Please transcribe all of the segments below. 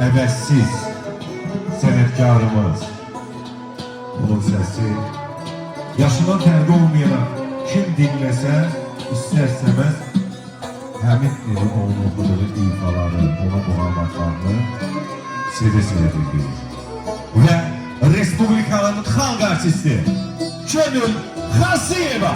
əvəzsiz sənətkarımız. Bunun səsi yaşından fərqi olmayaraq kim dinləsə istər-istəməz həmin ili onun oxuduğu ifaları, onun muhammadlarını sevə-sevə dinləyir. Və Respublikanın xalq artisti Könül Xasiyeva.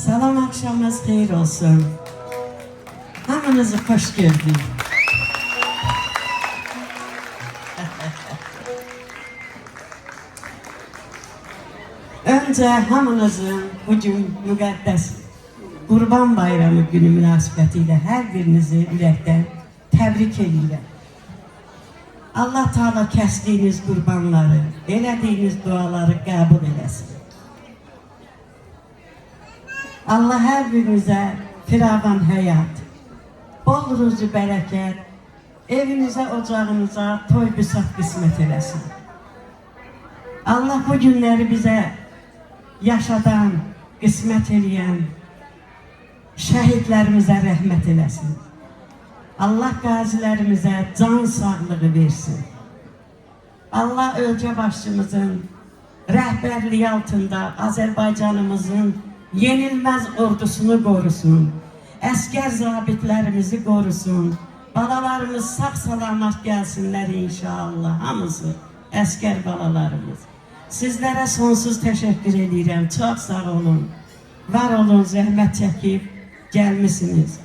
Salam, akşamınız xeyir olsun. Hamınızı hoş gördük. Önce hamınızın bugün müqəddəs Qurban Bayramı günü münasibətilə hər birinizi ürəkdən təbrik edirəm. Allah Teala kəsdiyiniz qurbanları, elədiyiniz duaları qəbul eləsin. Allah hər birinizə firavan həyat, bol ruzu bərəkət, evinizə, ocağınıza toy büsat qismət eləsin. Allah bu günləri bizə yaşadan, qismət eləyən şəhidlərimizə rəhmət eləsin. Allah qazilərimizə can sağlığı versin. Allah ölkə başçımızın rəhbərliyi altında Azərbaycanımızın yenilməz ordusunu qorusun, əskər zabitlərimizi qorusun, balalarımız sağ-salamat gəlsinlər inşallah, hamısı əskər balalarımız. Sizlərə sonsuz təşəkkür edirəm, çox sağ olun, var olun, zəhmət çəkib gəlmişsiniz.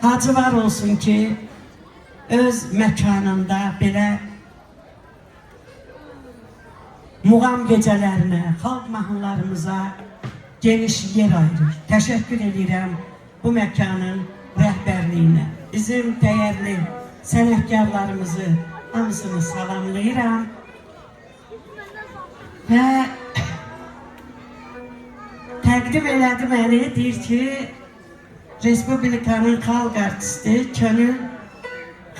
Hacı var olsun ki, öz məkanında belə muğam gecələrinə, xalq mahnılarımıza geniş yer ayırır. Təşəkkür edirəm bu məkanın rəhbərliyinə. Bizim dəyərli sənətkarlarımızı hamısını salamlayıram. Və təqdim elədi məni, deyir ki, Respublikanın xalq artisti Könül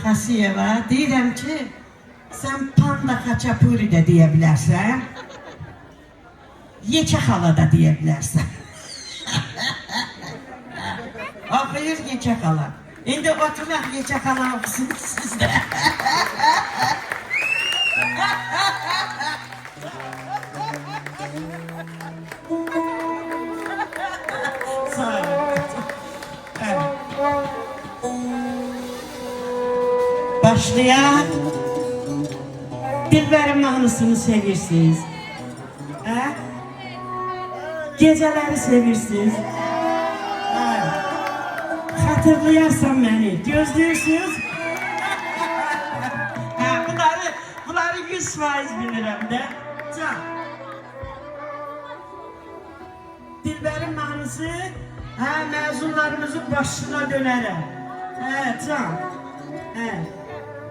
Xasiyeva. Deyirəm ki, sən Panda Xaçapuri də deyə bilərsən, Yekə xala da deyə bilərsən. Oxuyur Yekə xala. İndi oturaq Yekə xala oxusun sizdə. Sağ olun. Başlayaq. Dilbərin mahnısını sevirsiniz. Geceləri sevirsiniz. Xatırlayarsan məni, gözləyirsiniz. Bunları 100% bilirəm də. Can. Dilbərin mahnısı, məzunlarımızın başına dönərəm. Can.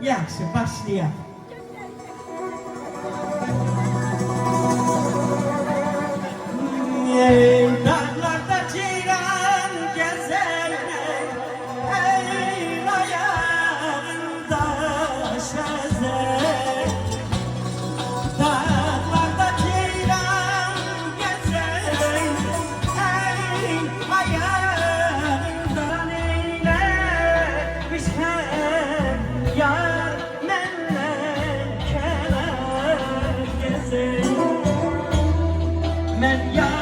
Yaxşı, başlayaq. Dağlarda ceyran gəzər, ey ayağında şəzər. Dağlarda ceyran gəzər, ey ayağında neyləmiş həm yar məndən kənar gəzər. Mən yar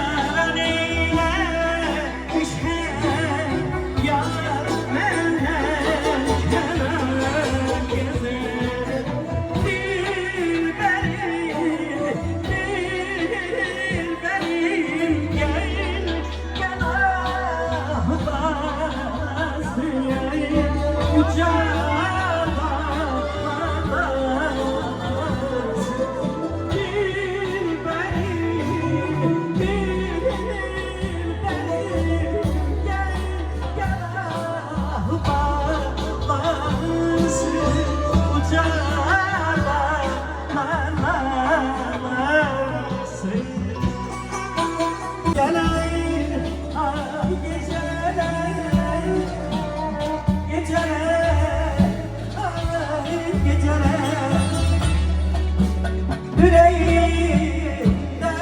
yüreğimde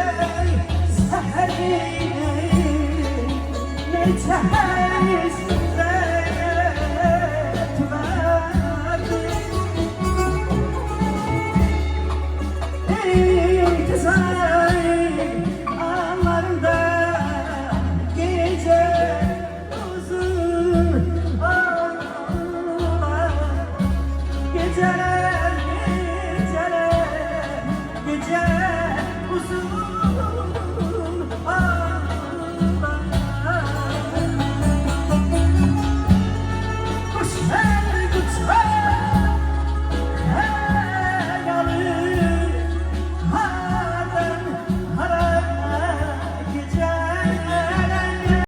seherim neçe hesret verdim. İntizar